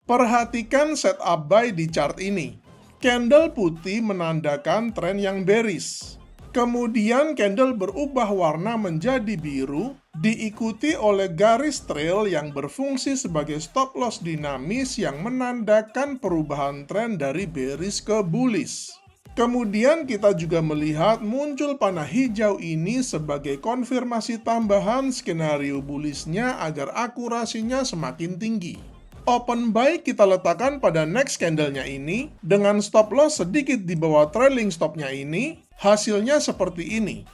Perhatikan setup buy di chart ini. Candle putih menandakan tren yang bearish. Kemudian candle berubah warna menjadi biru, diikuti oleh garis trail yang berfungsi sebagai stop loss dinamis yang menandakan perubahan tren dari bearish ke bullish. Kemudian kita juga melihat muncul panah hijau ini sebagai konfirmasi tambahan skenario bullishnya agar akurasinya semakin tinggi. Open buy kita letakkan pada next candle-nya ini, dengan stop loss sedikit di bawah trailing stop-nya ini, hasilnya seperti ini.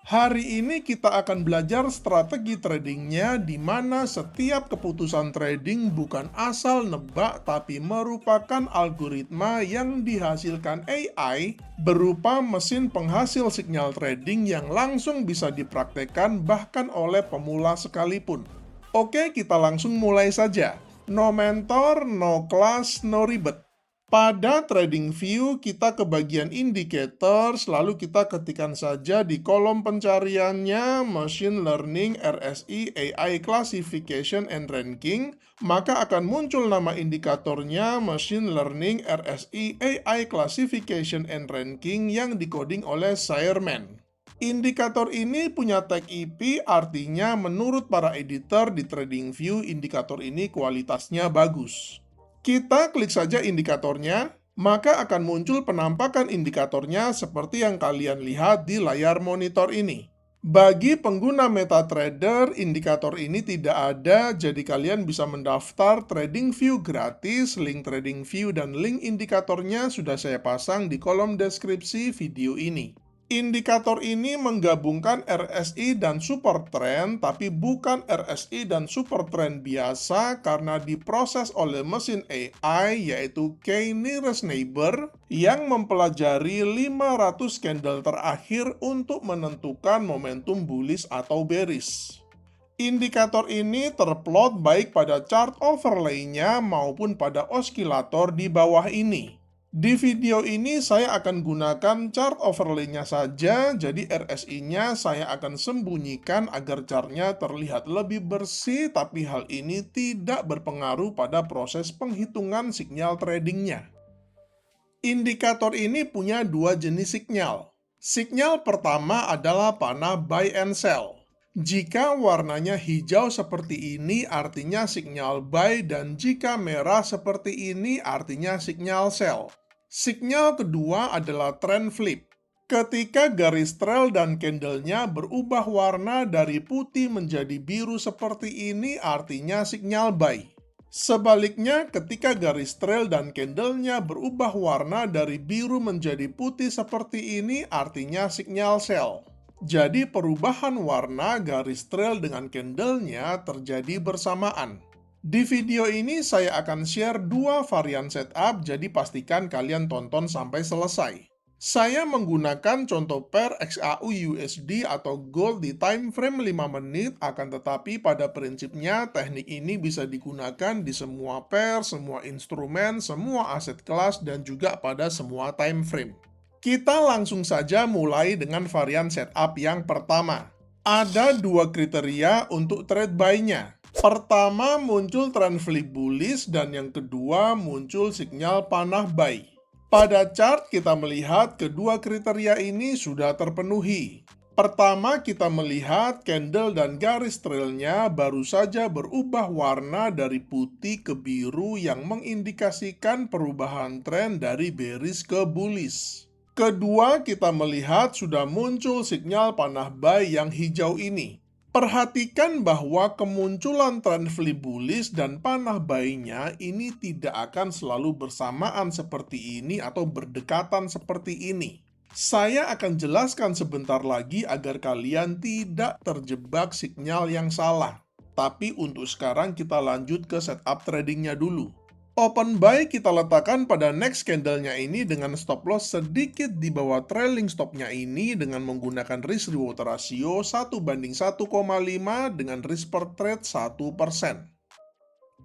Hari ini kita akan belajar strategi tradingnya di mana setiap keputusan trading bukan asal nebak tapi merupakan algoritma yang dihasilkan AI berupa mesin penghasil sinyal trading yang langsung bisa dipraktekkan bahkan oleh pemula sekalipun. Oke, kita langsung mulai saja. No mentor, no class, no ribet. Pada TradingView, kita ke bagian indicators, lalu kita ketikkan saja di kolom pencariannya Machine Learning RSI AI Classification and Ranking, maka akan muncul nama indikatornya Machine Learning RSI AI Classification and Ranking yang dikoding oleh Sairman. Indikator ini punya tag IP, artinya menurut para editor di TradingView, indikator ini kualitasnya bagus. Kita klik saja indikatornya, maka akan muncul penampakan indikatornya seperti yang kalian lihat di layar monitor ini. Bagi pengguna MetaTrader, indikator ini tidak ada, jadi kalian bisa mendaftar TradingView gratis. Link TradingView dan link indikatornya sudah saya pasang di kolom deskripsi video ini. Indikator ini menggabungkan RSI dan Super Trend, tapi bukan RSI dan Super Trend biasa karena diproses oleh mesin AI yaitu K-Nearest Neighbor yang mempelajari 500 candle terakhir untuk menentukan momentum bullish atau bearish. Indikator ini terplot baik pada chart overlay-nya maupun pada oskilator di bawah ini. Di video ini saya akan gunakan chart overlay-nya saja, jadi RSI-nya saya akan sembunyikan agar chartnya terlihat lebih bersih, tapi hal ini tidak berpengaruh pada proses penghitungan sinyal tradingnya. Indikator ini punya dua jenis sinyal. Sinyal pertama adalah panah buy and sell. Jika warnanya hijau seperti ini artinya sinyal buy dan jika merah seperti ini artinya sinyal sell. Sinyal kedua adalah trend flip. Ketika garis trail dan candlenya berubah warna dari putih menjadi biru seperti ini artinya sinyal buy. Sebaliknya, ketika garis trail dan candlenya berubah warna dari biru menjadi putih seperti ini artinya sinyal sell. Jadi perubahan warna garis trail dengan candlenya terjadi bersamaan. Di video ini saya akan share dua varian setup, jadi pastikan kalian tonton sampai selesai. Saya menggunakan contoh pair XAU USD atau gold di time frame 5 menit, akan tetapi pada prinsipnya teknik ini bisa digunakan di semua pair, semua instrumen, semua aset kelas, dan juga pada semua time frame. Kita langsung saja mulai dengan varian setup yang pertama. Ada dua kriteria untuk trade buy-nya. Pertama muncul trend flip bullish dan yang kedua muncul sinyal panah buy. Pada chart kita melihat kedua kriteria ini sudah terpenuhi. Pertama kita melihat candle dan garis trailnya baru saja berubah warna dari putih ke biru yang mengindikasikan perubahan tren dari bearish ke bullish. Kedua, kita melihat sudah muncul sinyal panah buy yang hijau ini. Perhatikan bahwa kemunculan tren flip bullish dan panah buy-nya ini tidak akan selalu bersamaan seperti ini atau berdekatan seperti ini. Saya akan jelaskan sebentar lagi agar kalian tidak terjebak sinyal yang salah. Tapi untuk sekarang kita lanjut ke setup tradingnya dulu. Open buy kita letakkan pada next candle-nya ini dengan stop loss sedikit di bawah trailing stop-nya ini dengan menggunakan risk reward ratio 1:1,5 dengan risk per trade 1%.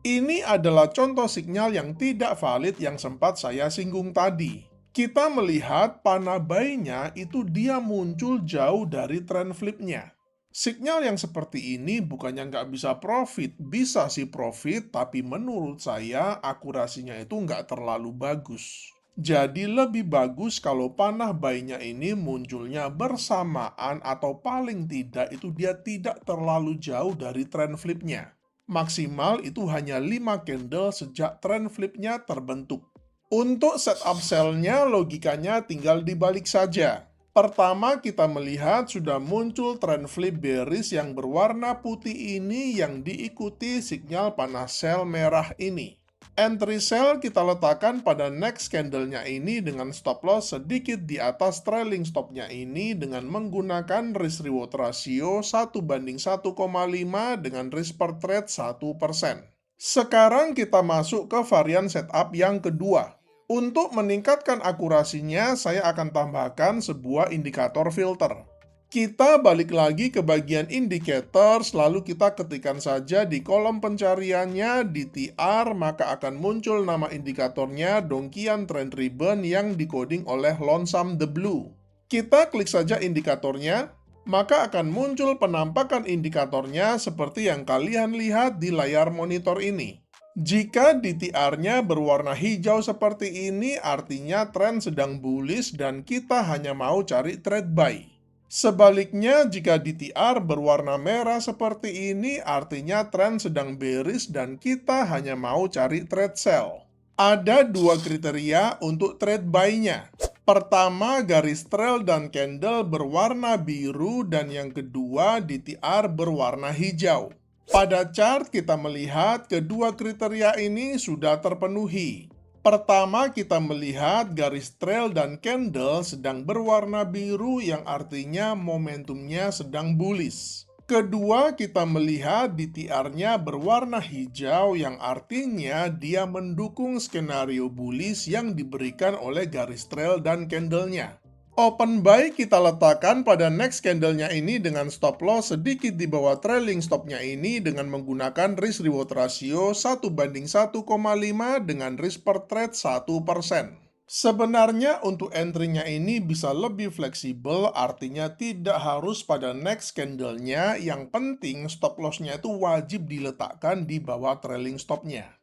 Ini adalah contoh sinyal yang tidak valid yang sempat saya singgung tadi. Kita melihat panah buy-nya itu dia muncul jauh dari trend flip-nya. Sinyal yang seperti ini bukannya nggak bisa profit, bisa sih profit, tapi menurut saya akurasinya itu nggak terlalu bagus. Jadi lebih bagus kalau panah buy-nya ini munculnya bersamaan atau paling tidak itu dia tidak terlalu jauh dari trend flip-nya. Maksimal itu hanya 5 candle sejak trend flip-nya terbentuk. Untuk setup sell-nya logikanya tinggal dibalik saja. Pertama, kita melihat sudah muncul tren flip bearish yang berwarna putih ini yang diikuti sinyal panas sell merah ini. Entry sell kita letakkan pada next candle-nya ini dengan stop loss sedikit di atas trailing stop-nya ini dengan menggunakan risk reward ratio 1:1,5 dengan risk per trade 1%. Sekarang kita masuk ke varian setup yang kedua. Untuk meningkatkan akurasinya, saya akan tambahkan sebuah indikator filter. Kita balik lagi ke bagian indicators, lalu kita ketikkan saja di kolom pencariannya DTR, maka akan muncul nama indikatornya Donchian Trend Ribbon yang dikoding oleh Lonesome the Blue. Kita klik saja indikatornya, maka akan muncul penampakan indikatornya seperti yang kalian lihat di layar monitor ini. Jika DTR-nya berwarna hijau seperti ini, artinya tren sedang bullish dan kita hanya mau cari trade buy. Sebaliknya, jika DTR berwarna merah seperti ini, artinya tren sedang bearish dan kita hanya mau cari trade sell. Ada dua kriteria untuk trade buy-nya. Pertama, garis trail dan candle berwarna biru, dan yang kedua, DTR berwarna hijau. Pada chart kita melihat kedua kriteria ini sudah terpenuhi. Pertama, kita melihat garis trail dan candle sedang berwarna biru yang artinya momentumnya sedang bullish. Kedua, kita melihat DTR-nya berwarna hijau yang artinya dia mendukung skenario bullish yang diberikan oleh garis trail dan candle-nya. Open buy kita letakkan pada next candle-nya ini dengan stop loss sedikit di bawah trailing stop-nya ini dengan menggunakan risk reward ratio 1:1,5 dengan risk per trade 1%. Sebenarnya untuk entry-nya ini bisa lebih fleksibel, artinya tidak harus pada next candle-nya, yang penting stop loss-nya itu wajib diletakkan di bawah trailing stop-nya.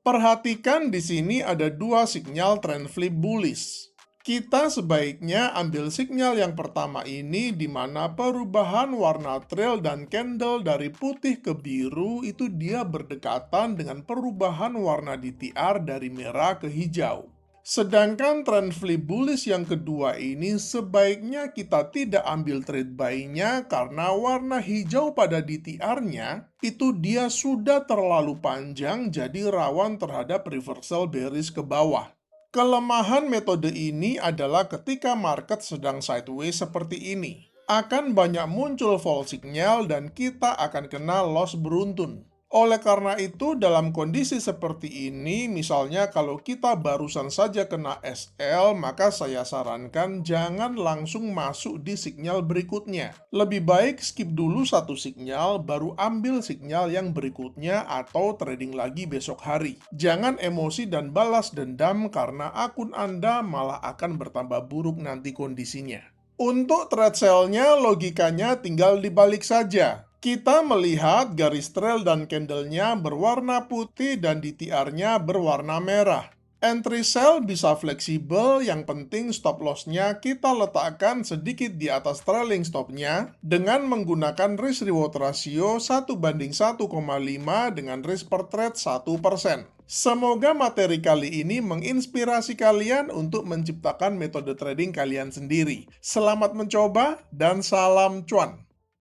Perhatikan di sini ada dua sinyal trend flip bullish. Kita sebaiknya ambil sinyal yang pertama ini di mana perubahan warna trail dan candle dari putih ke biru itu dia berdekatan dengan perubahan warna DTR dari merah ke hijau. Sedangkan trend flip bullish yang kedua ini sebaiknya kita tidak ambil trade buy-nya karena warna hijau pada DTR-nya itu dia sudah terlalu panjang jadi rawan terhadap reversal bearish ke bawah. Kelemahan metode ini adalah ketika market sedang sideways seperti ini. Akan banyak muncul fall signal dan kita akan kena loss beruntun. Oleh karena itu, dalam kondisi seperti ini, misalnya kalau kita barusan saja kena SL, maka saya sarankan jangan langsung masuk di sinyal berikutnya. Lebih baik skip dulu satu sinyal, baru ambil sinyal yang berikutnya atau trading lagi besok hari. Jangan emosi dan balas dendam karena akun Anda malah akan bertambah buruk nanti kondisinya. Untuk trade sell-nya, logikanya tinggal dibalik saja. Kita melihat garis trail dan candle-nya berwarna putih dan DTR-nya berwarna merah. Entry sell bisa fleksibel, yang penting stop loss-nya kita letakkan sedikit di atas trailing stop-nya dengan menggunakan risk reward ratio 1:1,5 dengan risk per trade 1%. Semoga materi kali ini menginspirasi kalian untuk menciptakan metode trading kalian sendiri. Selamat mencoba dan salam cuan!